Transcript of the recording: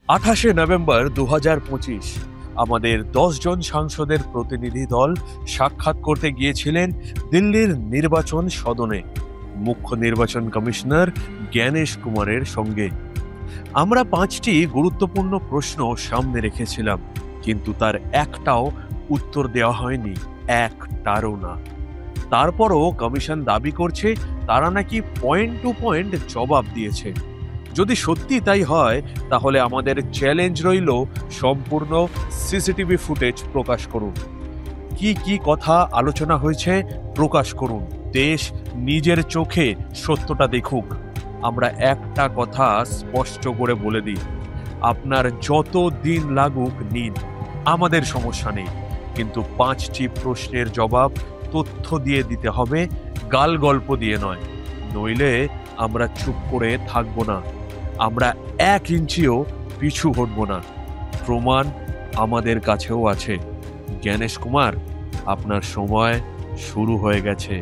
28শে November 2025 আমাদের 10 জন সাংসদের প্রতিনিধি দল সাক্ষাৎ করতে গিয়েছিলেন দিল্লির নির্বাচন সদনে মুখ্য নির্বাচন কমিশনার জ্ঞানেশ কুমারের সঙ্গে। আমরা 5টি গুরুত্বপূর্ণ প্রশ্ন সামনে রেখেছিলাম, কিন্তু তার একটাও উত্তর দেওয়া হয়নি, একটারও না। তারপরও কমিশন দাবি করছে তারা নাকি পয়েন্ট টু পয়েন্ট জবাব দিয়েছে। যদি সত্যি তাই হয়, তাহলে আমাদের চ্যালেঞ্জ রইল সম্পূর্ণ সিসিটিভি ফুটেজ প্রকাশ করুন। কি কি কথা আলোচনা হয়েছে প্রকাশ করুন। দেশ নিজের চোখে সত্যটা দেখুক। আমরা একটা কথা স্পষ্ট করে বলে দিই, আপনার যত দিন লাগুক নিন, আমাদের সমস্যা নেই, কিন্তু 5টি প্রশ্নের জবাব তথ্য দিয়ে দিতে হবে, গাল গল্প দিয়ে নয়। নইলে আমরা চুপ করে থাকবো না, আমরা 1 ইঞ্চিও পিছু হটব না। প্রমাণ আমাদের কাছেও আছে। জ্ঞানেশ কুমার, আপনার সময় শুরু হয়ে গেছে।